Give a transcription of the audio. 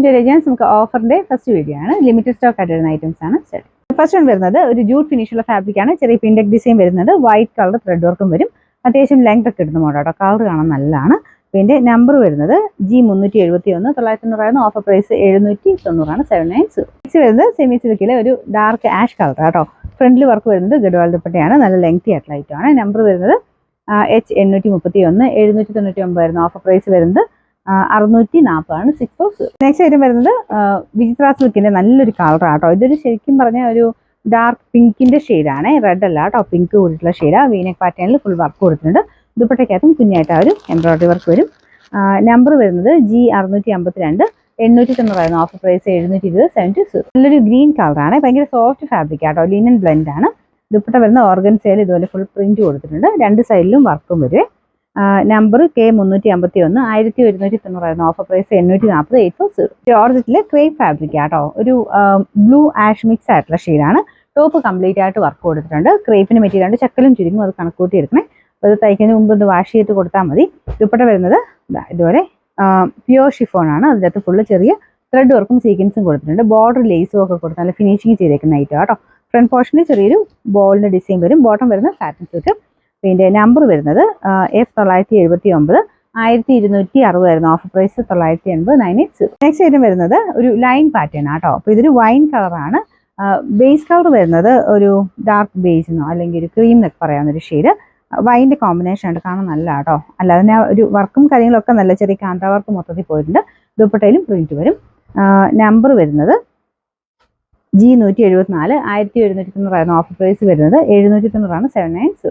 To legends നമുക്ക് ഓഫറിന്റെ first video ആണ്. Limited stock ആയിട്ട് വരുന്ന ഐറ്റംസ് ആണ്. ഫസ്റ്റ് വൺ വരുന്നത് ഒരു ജൂട്ട് ഫിനിഷുള്ള ഫാബ്രിക് ആണ്. ചെറിയ പിൻഡെക് ഡിസൈൻ വരുന്നുണ്ട്. വൈറ്റ് കളർ ത്രെഡ് വർക്കും വരും. അത്യാവശ്യം ലെങ്ത് ഒക്കെ ഇടുന്ന മോഡൽ കേട്ടോ. കളർ കാണാൻ നല്ലതാണ്. പിന്നെ നമ്പർ വരുന്നത് G371 990 ഓഫർ പ്രൈസ് 790 790. നെക്സ്റ്റ് വരുന്നത് സെമി സിൽക്കിലെ ഒരു ഡാർക്ക് ആഷ് കളർ കേട്ടോ. ഫ്രണ്ടിൽ വർക്ക് വരുന്നത് ഗഡ്വാൾ ദുപ്പട്ടയാണ്. നല്ല ലെങ്തി ആയിട്ടുള്ള ഐറ്റം ആണ്. നമ്പർ വരുന്നത് H831 799 ഓഫർ പ്രൈസ് വരുന്നത് 640 640. നെക്സ്റ്റ് ഐറ്റം വരുന്നത് വിചിത്ര സിൽക്കിന്റെ നല്ലൊരു കളർ ആട്ടോ. ഇതൊരു ശരിക്കും പറഞ്ഞ ഒരു ഡാർക്ക് പിങ്കിന്റെ ഷെയ്ഡാണ്. റെഡ് അല്ല കേട്ടോ, പിങ്ക് കൂടിയിട്ടുള്ള ഷെയ്ഡാ. വീനെക് പാറ്റേണിൽ ഫുൾ വർക്ക് കൊടുത്തിട്ടുണ്ട്. ദുപ്പട്ടയ്ക്കകത്തും കുഞ്ഞായിട്ട് ആ ഒരു എംബ്രോയിഡറി വർക്ക് വരും. നമ്പർ വരുന്നത് G652 890 ഓഫർ പ്രൈസ് 720 720. നല്ലൊരു ഗ്രീൻ കളറാണ്. ഭയങ്കര സോഫ്റ്റ് ഫാബ്രിക് ആട്ടോ. ലിനൻ ബ്ലെൻഡ് ആണ്. ദുപ്പട്ട വരുന്ന ഓർഗൻസയിൽ ഇതുപോലെ ഫുൾ പ്രിന്റ് കൊടുത്തിട്ടുണ്ട്. രണ്ട് സൈഡിലും വർക്കും വരും. Number K351 1190 offer price 840 840. ജോർജറ്റിലെ ക്രേപ്പ് ഫാബ്രിക് ആട്ടോ. ഒരു ബ്ലൂ ആഷ് മിക്സ് ആയിട്ടുള്ള ഷെയ്ഡാണ്. ടോപ്പ് കംപ്ലീറ്റ് ആയിട്ട് വർക്ക് കൊടുത്തിട്ടുണ്ട്. ക്രേപ്പിന് മെറ്റീരിയൽ ചക്കലും ചുരുങ്ങും, അത് കണക്കൂട്ടി എടുക്കണേ. അപ്പോൾ ഇത് തയ്ക്കുന്നതിന് മുമ്പ് ഒന്ന് വാഷ് ചെയ്ത് കൊടുത്താൽ മതി. ദുപ്പട്ട വരുന്നത് ഇതുപോലെ പ്യുവർ ഷിഫോൺ ആണ്. അതിനകത്ത് ഫുള്ള് ചെറിയ ത്രെഡ് വർക്കും സീക്വൻസും കൊടുത്തിട്ടുണ്ട്. ബോർഡർ ലേസും ഒക്കെ കൊടുത്ത് നല്ല ഫിനിഷിങ് ചെയ്തേക്കുന്ന ഐറ്റം കേട്ടോ. ഫ്രണ്ട് പോർഷനിൽ ചെറിയൊരു ബോളിന്റെ ഡിസൈൻ വരും. ബോട്ടം വരുന്ന സാറ്റിൻ സിൽക്ക്. പിന്നെ നമ്പർ വരുന്നത് F979 1260 offer price 980 980. Next item വരുന്നത് ഒരു ലൈൻ പാറ്റേൺ ആട്ടോ. അപ്പോൾ ഇതൊരു വൈൻ കളറാണ്. ബേസ് കളർ വരുന്നത് ഒരു ഡാർക്ക് ബേസ് എന്നോ അല്ലെങ്കിൽ ഒരു ക്രീം എന്നൊക്കെ പറയാവുന്ന ഒരു ഷെയ്ഡ്. വൈൻ്റെ കോമ്പിനേഷൻ ആയിട്ട് കാണാൻ നല്ല കേട്ടോ. അല്ലാതെ ഒരു വർക്കും കാര്യങ്ങളൊക്കെ നല്ല ചെറിയ കാന്ത വർക്ക് മൊത്തത്തിൽ പോയിട്ടുണ്ട്. ദുപ്പട്ടയിലും പ്രിന്റ് വരും. നമ്പർ വരുന്നത് G174 1190 ഓഫർ പ്രൈസ് വരുന്നത് 790 790.